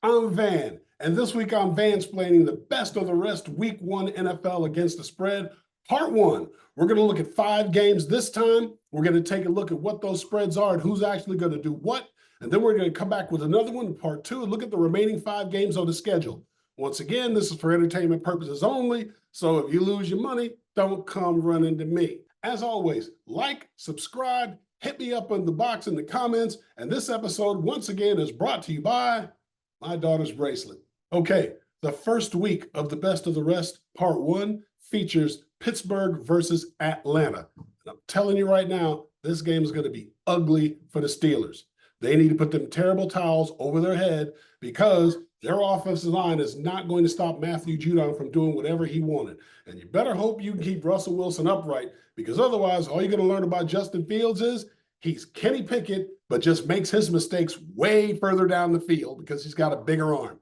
I'm Van, and this week I'm Vansplaining the best of the rest Week 1 NFL against the spread, Part 1. We're going to look at 5 games this time. We're going to take a look at what those spreads are and who's actually going to do what. And then we're going to come back with another one, Part 2, and look at the remaining 5 games on the schedule. Once again, this is for entertainment purposes only, so if you lose your money, don't come running to me. As always, like, subscribe, hit me up in the box in the comments, and this episode, once again, is brought to you by my daughter's bracelet. Okay, the first week of the best of the rest, part 1, features Pittsburgh versus Atlanta. And I'm telling you right now, this game is going to be ugly for the Steelers. They need to put them terrible towels over their head because their offensive line is not going to stop Matthew Judon from doing whatever he wanted. And you better hope you can keep Russell Wilson upright, because otherwise all you're going to learn about Justin Fields is he's Kenny Pickett, but just makes his mistakes way further down the field because he's got a bigger arm.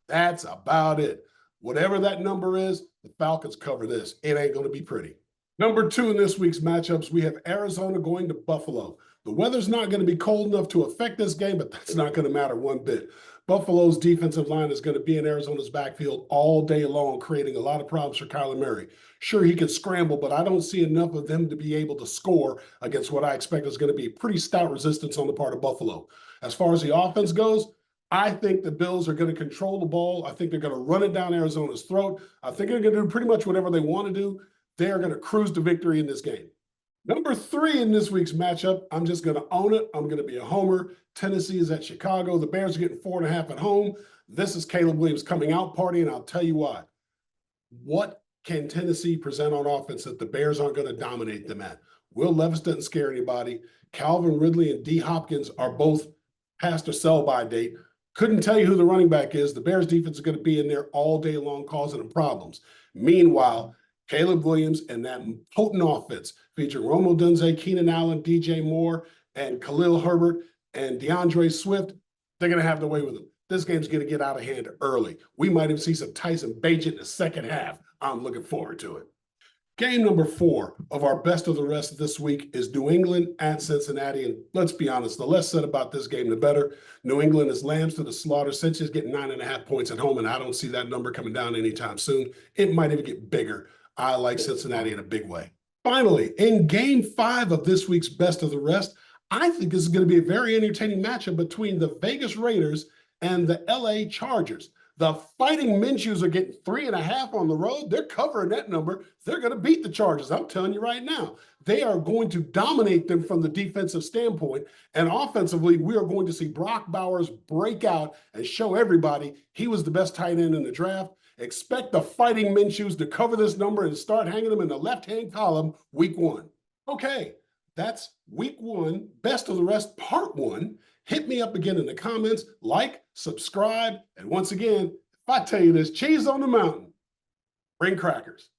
That's about it. Whatever that number is, the Falcons cover this. It ain't going to be pretty. Number 2 in this week's matchups, we have Arizona going to Buffalo. The weather's not going to be cold enough to affect this game, but that's not going to matter one bit. Buffalo's defensive line is going to be in Arizona's backfield all day long, creating a lot of problems for Kyler Murray. Sure, he can scramble, but I don't see enough of them to be able to score against what I expect is going to be pretty stout resistance on the part of Buffalo. As far as the offense goes, I think the Bills are going to control the ball. I think they're going to run it down Arizona's throat. I think they're going to do pretty much whatever they want to do. They are going to cruise to victory in this game. Number 3 in this week's matchup, I'm just going to own it. I'm going to be a homer. Tennessee is at Chicago. The Bears are getting 4.5 at home. This is Caleb Williams' coming out party, and I'll tell you why. What can Tennessee present on offense that the Bears aren't going to dominate them at? Will Levis doesn't scare anybody. Calvin Ridley and D. Hopkins are both past their sell-by date. Couldn't tell you who the running back is. The Bears defense is going to be in there all day long causing them problems. Meanwhile, Caleb Williams and that potent offense featuring Rome Odunze, Keenan Allen, DJ Moore, and Khalil Herbert and DeAndre Swift, they're going to have their way with them. This game's going to get out of hand early. We might even see some Tyson Bagent in the second half. I'm looking forward to it. Game number 4 of our best of the rest this week is New England at Cincinnati. And let's be honest, the less said about this game, the better. New England is lambs to the slaughter. Cincy's getting 9.5 points at home, and I don't see that number coming down anytime soon. It might even get bigger. I like Cincinnati in a big way. Finally, in game 5 of this week's best of the rest, I think this is going to be a very entertaining matchup between the Vegas Raiders and the LA Chargers. The Fighting Minshews are getting 3.5 on the road. They're covering that number. They're going to beat the Chargers. I'm telling you right now. They are going to dominate them from the defensive standpoint. And offensively, we are going to see Brock Bowers break out and show everybody he was the best tight end in the draft. Expect the Fighting Minshews to cover this number and start hanging them in the left-hand column week 1. Okay, that's week 1, best of the rest, part 1. Hit me up again in the comments, like, subscribe, and once again, if I tell you there's cheese on the mountain, bring crackers.